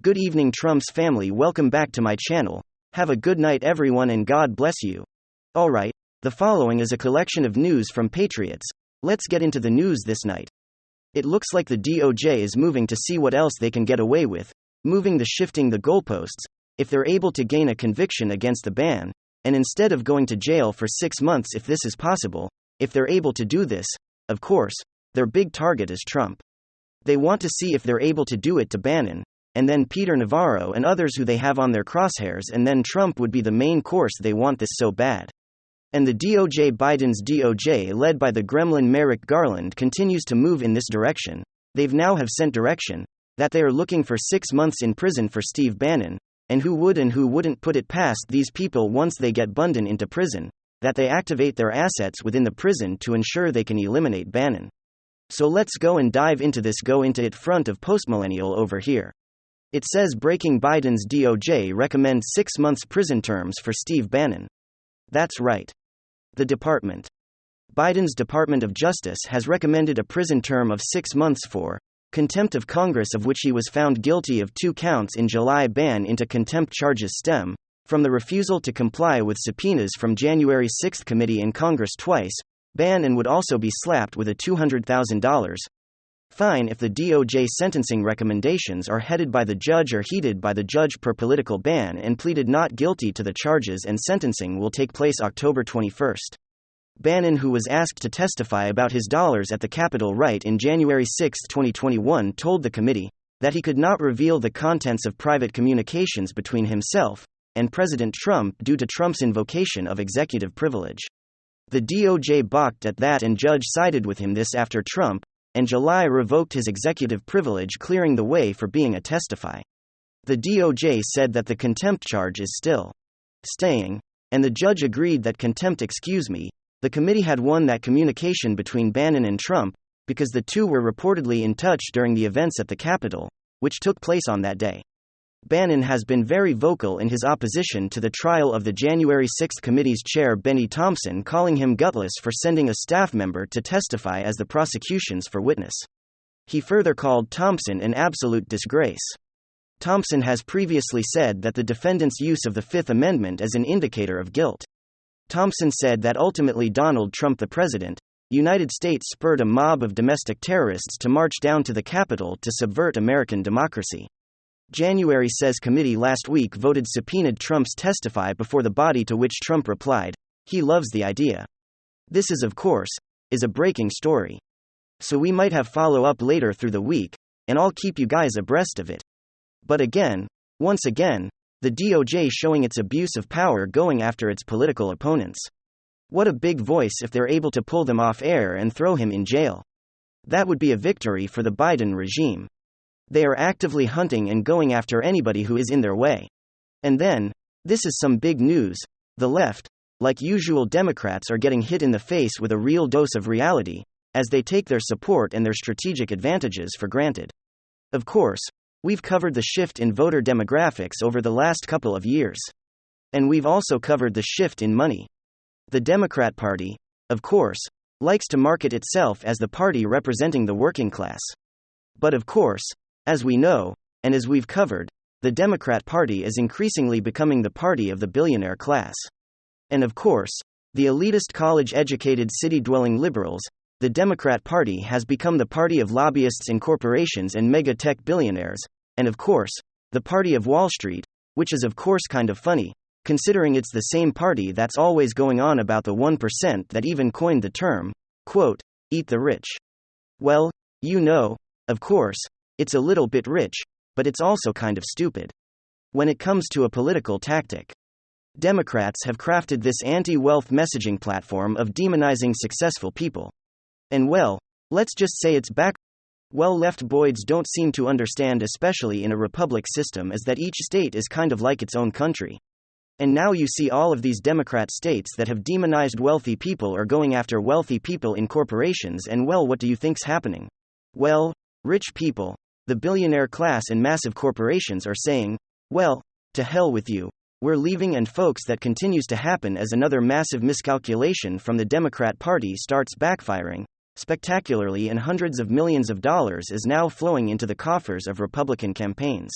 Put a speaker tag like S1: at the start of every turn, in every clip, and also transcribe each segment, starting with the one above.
S1: Good evening, Trump's family. Welcome back to my channel. Have a good night, everyone, and God bless you. Alright, the following is a collection of news from Patriots. Let's get into the news this night. It looks like the DOJ is moving to see what else they can get away with, shifting the goalposts, if they're able to gain a conviction against the ban, and instead of going to jail for 6 months if this is possible, if they're able to do this, of course, their big target is Trump. They want to see if they're able to do it to Bannon, and then Peter Navarro and others who they have on their crosshairs, and then Trump would be the main course. They want this so bad. And the DOJ, Biden's DOJ, led by the gremlin Merrick Garland, continues to move in this direction. They've now have sent direction that they are looking for 6 months in prison for Steve Bannon, and who would and who wouldn't put it past these people once they get Bannon into prison, that they activate their assets within the prison to ensure they can eliminate Bannon. So let's go and dive into this. Go into it. Front of Postmillennial over here. It says breaking: Biden's DOJ recommends 6 months prison terms for Steve Bannon. That's right. The department. Biden's Department of Justice has recommended a prison term of 6 months for contempt of Congress, of which he was found guilty of 2 counts in July. Ban into contempt charges stem from the refusal to comply with subpoenas from January 6 committee in Congress twice. Bannon would also be slapped with a $200,000 fine if the DOJ sentencing recommendations are headed by the judge or heeded by the judge per political ban, and pleaded not guilty to the charges, and sentencing will take place October 21. Bannon, who was asked to testify about his dollars at the Capitol riot in January 6, 2021, told the committee that he could not reveal the contents of private communications between himself and President Trump due to Trump's invocation of executive privilege. The DOJ balked at that, and judge sided with him this after Trump, in July, revoked his executive privilege, clearing the way for being a testify. The DOJ said that the contempt charge is still staying, and the judge agreed that contempt. The committee had won that communication between Bannon and Trump, because the two were reportedly in touch during the events at the Capitol, which took place on that day. Bannon has been very vocal in his opposition to the trial of the January 6 committee's chair Benny Thompson, calling him gutless for sending a staff member to testify as the prosecution's for witness. He further called Thompson an absolute disgrace. Thompson has previously said that the defendant's use of the Fifth Amendment as an indicator of guilt. Thompson said that ultimately Donald Trump, the president, United States, spurred a mob of domestic terrorists to march down to the Capitol to subvert American democracy. January says committee last week voted subpoenaed Trump's testify before the body, to which Trump replied, he loves the idea. This is, of course, a breaking story. So we might have follow-up later through the week, and I'll keep you guys abreast of it. But once again, the DOJ showing its abuse of power, going after its political opponents. What a big voice if they're able to pull them off air and throw him in jail. That would be a victory for the Biden regime. They are actively hunting and going after anybody who is in their way. And then, this is some big news: the left, like usual Democrats, are getting hit in the face with a real dose of reality, as they take their support and their strategic advantages for granted. Of course, we've covered the shift in voter demographics over the last couple of years. And we've also covered the shift in money. The Democrat Party, of course, likes to market itself as the party representing the working class. But of course, as we know, and as we've covered, the Democrat Party is increasingly becoming the party of the billionaire class. And of course, the elitist college-educated city-dwelling liberals, the Democrat Party has become the party of lobbyists and corporations and mega-tech billionaires, and of course, the party of Wall Street, which is of course kind of funny, considering it's the same party that's always going on about the 1% that even coined the term, quote, eat the rich. Well, of course, it's a little bit rich, but it's also kind of stupid. When it comes to a political tactic, Democrats have crafted this anti-wealth messaging platform of demonizing successful people. And let's just say it's back. Left-boids don't seem to understand, especially in a republic system, is that each state is kind of like its own country. And now you see all of these Democrat states that have demonized wealthy people are going after wealthy people in corporations, and what do you think's happening? Rich people, the billionaire class and massive corporations are saying, to hell with you, we're leaving. And folks, that continues to happen as another massive miscalculation from the Democrat Party starts backfiring spectacularly, and hundreds of millions of dollars is now flowing into the coffers of Republican campaigns.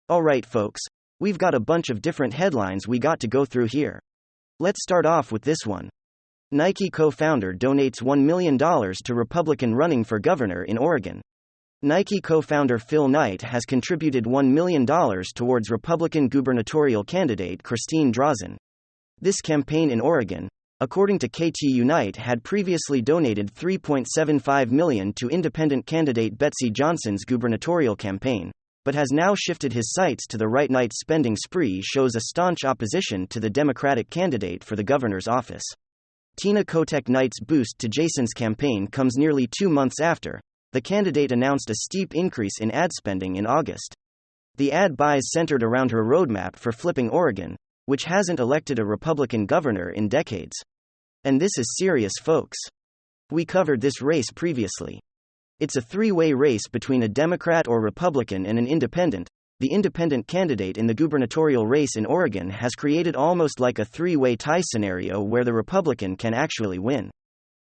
S1: Alright, folks, we've got a bunch of different headlines we got to go through here. Let's start off with this one. Nike co-founder donates $1 million to Republican running for governor in Oregon. Nike co-founder Phil Knight has contributed $1 million towards Republican gubernatorial candidate Christine Drazan. This campaign in Oregon, according to KTU, Knight had previously donated $3.75 million to independent candidate Betsy Johnson's gubernatorial campaign, but has now shifted his sights to the right. Knight's spending spree shows a staunch opposition to the Democratic candidate for the governor's office. Tina Kotek. Knight's boost to Jason's campaign comes nearly 2 months after the candidate announced a steep increase in ad spending in August. The ad buys centered around her roadmap for flipping Oregon, which hasn't elected a Republican governor in decades. And this is serious, folks. We covered this race previously. It's a three-way race between a Democrat or Republican and an independent. The independent candidate in the gubernatorial race in Oregon has created almost like a three-way tie scenario where the Republican can actually win.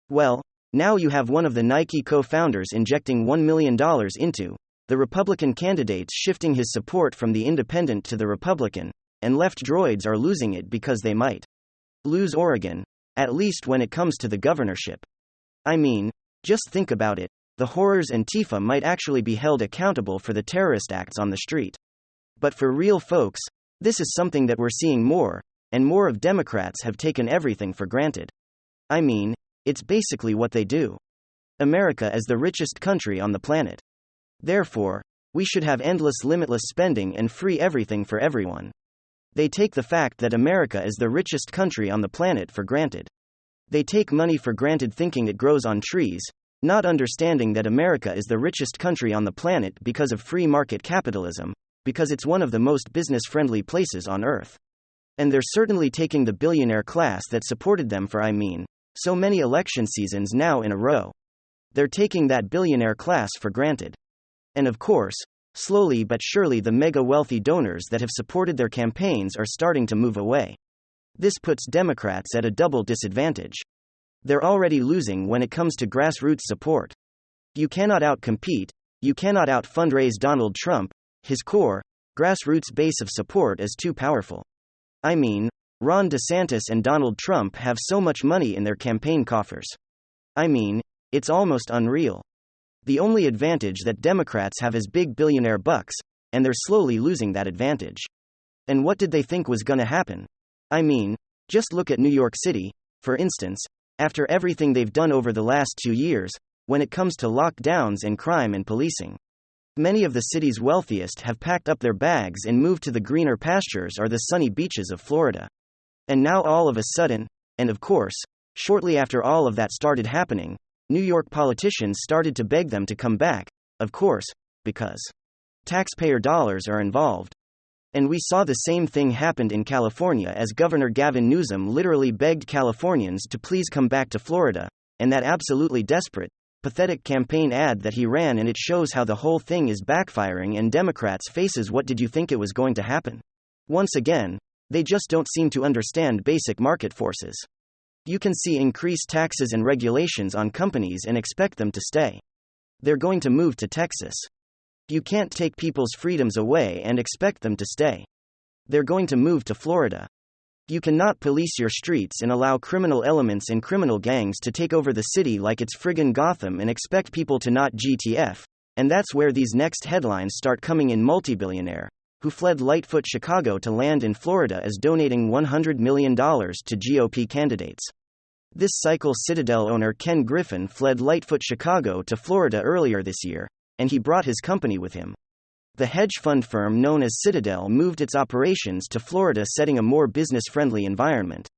S1: Well, now you have one of the Nike co-founders injecting $1 million into the Republican candidates, shifting his support from the independent to the Republican, and left droids are losing it because they might lose Oregon, at least when it comes to the governorship. I mean, just think about it. The horrors Antifa might actually be held accountable for the terrorist acts on the street. But for real, folks, this is something that we're seeing more and more of. Democrats have taken everything for granted. I mean, it's basically what they do. America is the richest country on the planet. Therefore, we should have endless, limitless spending and free everything for everyone. They take the fact that America is the richest country on the planet for granted. They take money for granted, thinking it grows on trees, not understanding that America is the richest country on the planet because of free market capitalism, because it's one of the most business-friendly places on Earth. And they're certainly taking the billionaire class that supported them for, so many election seasons now in a row. They're taking that billionaire class for granted. And of course, slowly but surely the mega-wealthy donors that have supported their campaigns are starting to move away. This puts Democrats at a double disadvantage. They're already losing when it comes to grassroots support. You cannot out-compete, you cannot out-fundraise Donald Trump. His core, grassroots base of support is too powerful. I mean, Ron DeSantis and Donald Trump have so much money in their campaign coffers. I mean, it's almost unreal. The only advantage that Democrats have is big billionaire bucks, and they're slowly losing that advantage. And what did they think was gonna happen? I mean, just look at New York City, for instance, after everything they've done over the last 2 years, when it comes to lockdowns and crime and policing. Many of the city's wealthiest have packed up their bags and moved to the greener pastures or the sunny beaches of Florida. And now all of a sudden, and of course, shortly after all of that started happening, New York politicians started to beg them to come back, of course, because taxpayer dollars are involved. And we saw the same thing happened in California as Governor Gavin Newsom literally begged Californians to please come back to Florida, and that absolutely desperate, pathetic campaign ad that he ran, and it shows how the whole thing is backfiring in Democrats' faces. What did you think it was going to happen? Once again, they just don't seem to understand basic market forces. You can see increased taxes and regulations on companies and expect them to stay. They're going to move to Texas. You can't take people's freedoms away and expect them to stay. They're going to move to Florida. You cannot police your streets and allow criminal elements and criminal gangs to take over the city like it's friggin' Gotham and expect people to not GTF. And that's where these next headlines start coming in. Multibillionaire who fled Lightfoot, Chicago to land in Florida is donating $100 million to GOP candidates. This cycle Citadel owner Ken Griffin fled Lightfoot, Chicago to Florida earlier this year, and he brought his company with him. The hedge fund firm known as Citadel moved its operations to Florida, setting a more business-friendly environment.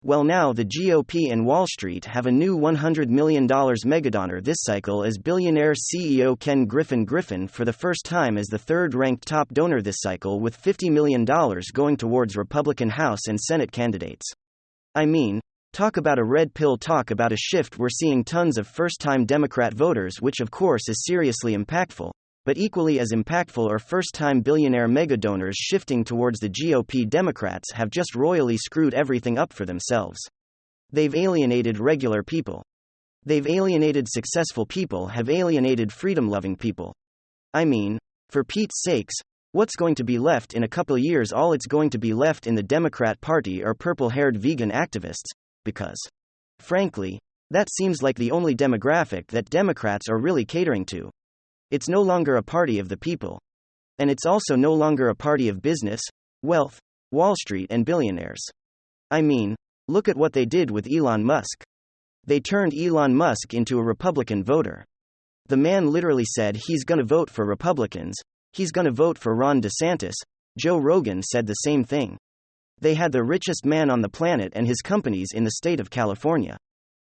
S1: Well, now the GOP and Wall Street have a new $100 million megadonor this cycle as billionaire CEO Ken Griffin for the first time as the third-ranked top donor this cycle, with $50 million going towards Republican House and Senate candidates. I mean, talk about a red pill, talk about a shift. We're seeing tons of first-time Democrat voters, which of course is seriously impactful, but equally as impactful are first-time billionaire megadonors shifting towards the GOP. Democrats have just royally screwed everything up for themselves. They've alienated regular people. They've alienated successful people, have alienated freedom-loving people. I mean, for Pete's sakes, What's going to be left in a couple years? All it's going to be left in the Democrat Party are purple-haired vegan activists, because, frankly, that seems like the only demographic that Democrats are really catering to. It's no longer a party of the people. And it's also no longer a party of business, wealth, Wall Street, and billionaires. I mean, look at what they did with Elon Musk. They turned Elon Musk into a Republican voter. The man literally said he's gonna vote for Republicans, he's gonna vote for Ron DeSantis. Joe Rogan said the same thing. They had the richest man on the planet and his companies in the state of California.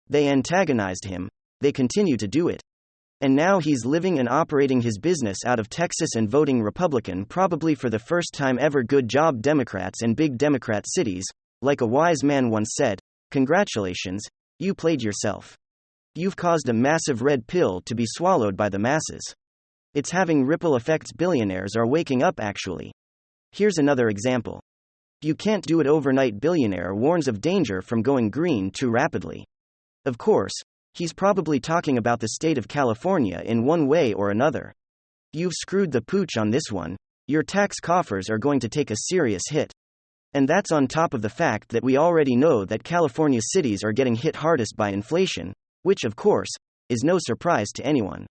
S1: They antagonized him, they continue to do it. And now he's living and operating his business out of Texas and voting Republican probably for the first time ever. Good job, Democrats and big Democrat cities. Like a wise man once said, congratulations, you played yourself. You've caused a massive red pill to be swallowed by the masses. It's having ripple effects. Billionaires are waking up actually. Here's another example. You can't do it overnight. Billionaire warns of danger from going green too rapidly. Of course, he's probably talking about the state of California in one way or another. You've screwed the pooch on this one. Your tax coffers are going to take a serious hit. And that's on top of the fact that we already know that California cities are getting hit hardest by inflation, which of course, is no surprise to anyone.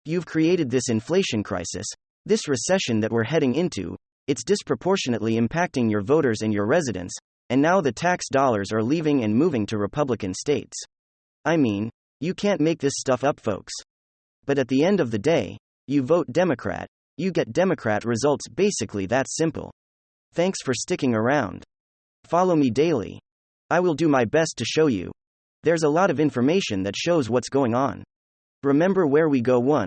S1: You've created this inflation crisis, this recession that we're heading into. It's disproportionately impacting your voters and your residents, and now the tax dollars are leaving and moving to Republican states. I mean, you can't make this stuff up, folks. But at the end of the day, you vote Democrat, you get Democrat results. Basically that simple. Thanks for sticking around. Follow me daily. I will do my best to show you. There's a lot of information that shows what's going on. Remember where we go. 1.